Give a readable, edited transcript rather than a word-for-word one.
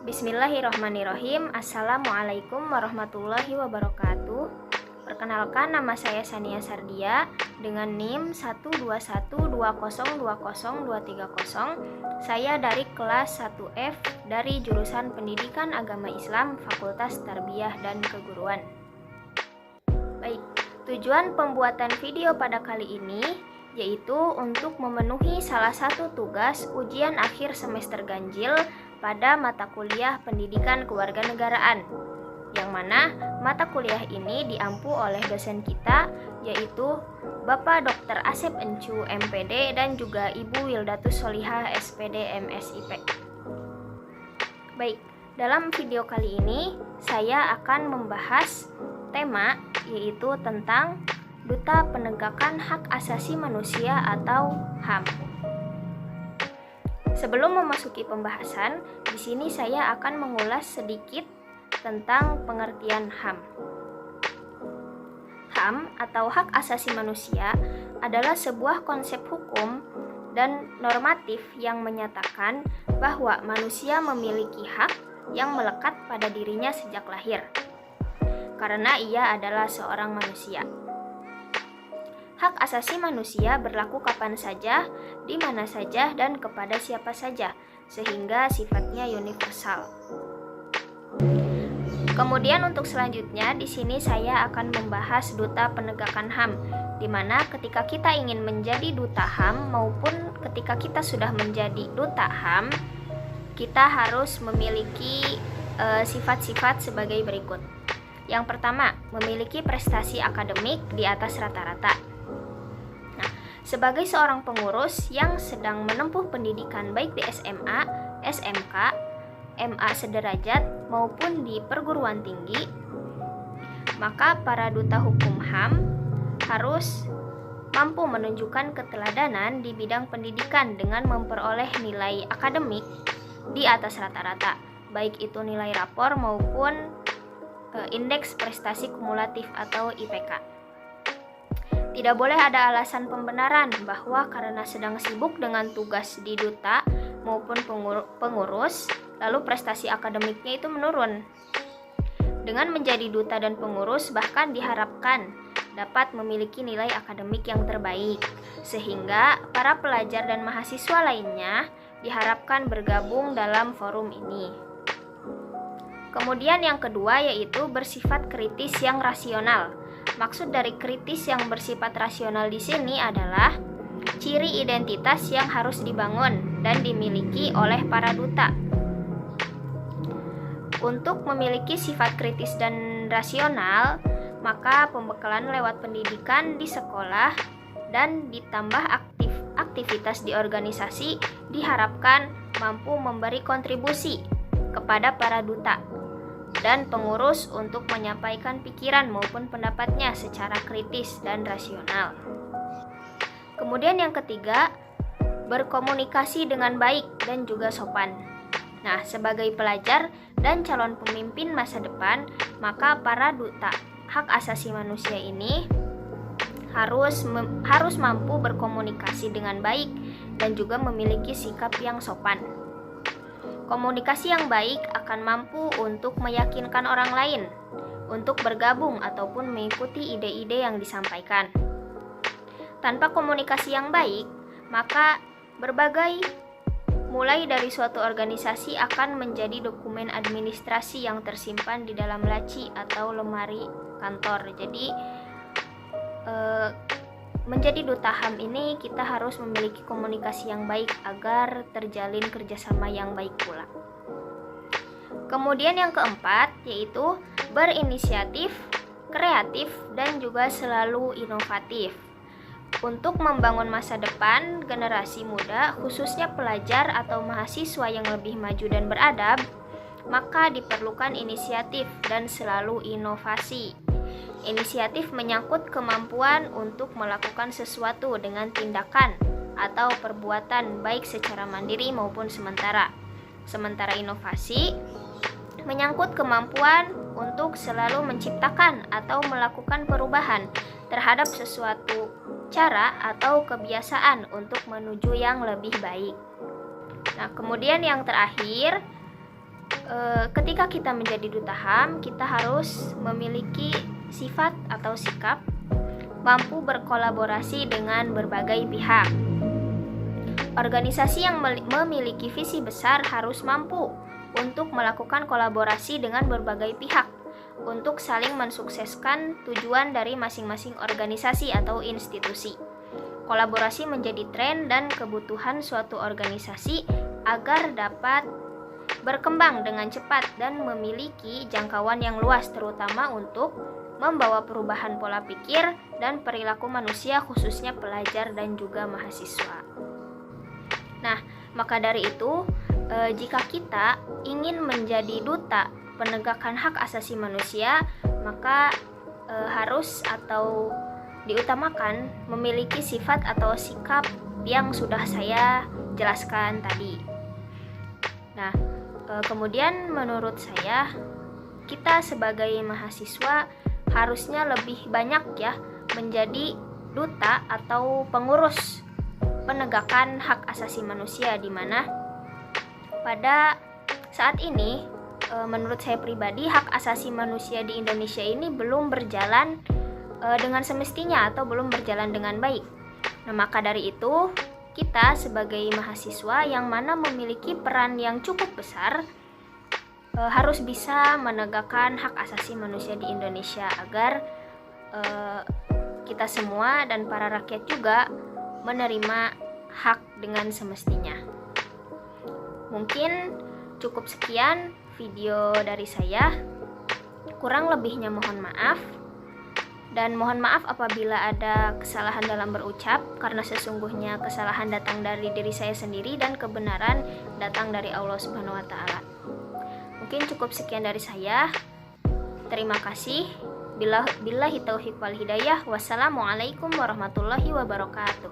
Bismillahirrahmanirrahim. Assalamualaikum warahmatullahi wabarakatuh. Perkenalkan, nama saya Sania Sardia dengan NIM 12120202300. Saya dari kelas 1F dari jurusan Pendidikan Agama Islam Fakultas Tarbiyah dan Keguruan. Baik, tujuan pembuatan video pada kali ini yaitu untuk memenuhi salah satu tugas ujian akhir semester ganjil pada mata kuliah Pendidikan Kewarganegaraan, yang mana mata kuliah ini diampu oleh dosen kita yaitu Bapak Dr. Asep Encu MPD dan juga Ibu Wildatus Solihah SPD MSIP. Baik, dalam video kali ini saya akan membahas tema yaitu tentang Duta Penegakan Hak Asasi Manusia atau HAM. Sebelum memasuki pembahasan, di sini saya akan mengulas sedikit tentang pengertian HAM. HAM atau Hak Asasi Manusia adalah sebuah konsep hukum dan normatif yang menyatakan bahwa manusia memiliki hak yang melekat pada dirinya sejak lahir, karena ia adalah seorang manusia. Hak asasi manusia berlaku kapan saja, di mana saja, dan kepada siapa saja, sehingga sifatnya universal. Kemudian untuk selanjutnya, di sini saya akan membahas Duta Penegakan HAM, di mana ketika kita ingin menjadi Duta HAM maupun ketika kita sudah menjadi Duta HAM, kita harus memiliki sifat-sifat sebagai berikut. Yang pertama, memiliki prestasi akademik di atas rata-rata. Sebagai seorang pengurus yang sedang menempuh pendidikan baik di SMA, SMK, MA sederajat maupun di perguruan tinggi, maka para duta hukum HAM harus mampu menunjukkan keteladanan di bidang pendidikan dengan memperoleh nilai akademik di atas rata-rata, baik itu nilai rapor maupun indeks prestasi kumulatif atau IPK. Tidak boleh ada alasan pembenaran bahwa karena sedang sibuk dengan tugas di duta maupun pengurus, lalu prestasi akademiknya itu menurun. Dengan menjadi duta dan pengurus, bahkan diharapkan dapat memiliki nilai akademik yang terbaik, sehingga para pelajar dan mahasiswa lainnya diharapkan bergabung dalam forum ini. Kemudian yang kedua yaitu bersifat kritis yang rasional. Maksud dari kritis yang bersifat rasional di sini adalah ciri identitas yang harus dibangun dan dimiliki oleh para duta. Untuk memiliki sifat kritis dan rasional, maka pembekalan lewat pendidikan di sekolah dan ditambah aktivitas di organisasi diharapkan mampu memberi kontribusi kepada para duta dan pengurus untuk menyampaikan pikiran maupun pendapatnya secara kritis dan rasional. Kemudian yang ketiga, berkomunikasi dengan baik dan juga sopan. Nah, sebagai pelajar dan calon pemimpin masa depan, maka para duta hak asasi manusia ini harus mampu berkomunikasi dengan baik dan juga memiliki sikap yang sopan. Komunikasi yang baik akan mampu untuk meyakinkan orang lain untuk bergabung ataupun mengikuti ide-ide yang disampaikan. Tanpa komunikasi yang baik, maka berbagai mulai dari suatu organisasi akan menjadi dokumen administrasi yang tersimpan di dalam laci atau lemari kantor. Jadi menjadi duta HAM ini kita harus memiliki komunikasi yang baik agar terjalin kerjasama yang baik pula. Kemudian yang keempat yaitu berinisiatif, kreatif, dan juga selalu inovatif. Untuk membangun masa depan generasi muda, khususnya pelajar atau mahasiswa yang lebih maju dan beradab, maka diperlukan inisiatif dan selalu inovasi. Inisiatif menyangkut kemampuan untuk melakukan sesuatu dengan tindakan atau perbuatan baik secara mandiri maupun sementara. Sementara inovasi menyangkut kemampuan untuk selalu menciptakan atau melakukan perubahan terhadap sesuatu cara atau kebiasaan untuk menuju yang lebih baik. Nah, kemudian yang terakhir, ketika kita menjadi duta HAM, kita harus memiliki sifat atau sikap mampu berkolaborasi dengan berbagai pihak. Organisasi yang memiliki visi besar harus mampu untuk melakukan kolaborasi dengan berbagai pihak untuk saling mensukseskan tujuan dari masing-masing organisasi atau institusi. Kolaborasi menjadi tren dan kebutuhan suatu organisasi agar dapat berkembang dengan cepat dan memiliki jangkauan yang luas, terutama untuk membawa perubahan pola pikir dan perilaku manusia, khususnya pelajar dan juga mahasiswa. Nah, maka dari itu, jika kita ingin menjadi duta penegakan hak asasi manusia, maka harus atau diutamakan memiliki sifat atau sikap yang sudah saya jelaskan tadi. Nah, kemudian menurut saya, kita sebagai mahasiswa harusnya lebih banyak ya menjadi duta atau pengurus penegakan hak asasi manusia, di mana pada saat ini menurut saya pribadi hak asasi manusia di Indonesia ini belum berjalan dengan semestinya atau belum berjalan dengan baik. Nah, maka dari itu kita sebagai mahasiswa yang mana memiliki peran yang cukup besar harus bisa menegakkan hak asasi manusia di Indonesia agar kita semua dan para rakyat juga menerima hak dengan semestinya. Mungkin cukup sekian video dari saya. Kurang lebihnya mohon maaf. Dan mohon maaf apabila ada kesalahan dalam berucap, karena sesungguhnya kesalahan datang dari diri saya sendiri dan kebenaran datang dari Allah Subhanahu wa Ta'ala. Mungkin cukup sekian dari saya. Terima kasih. Billahi taufiq wal hidayah. Wassalamualaikum warahmatullahi wabarakatuh.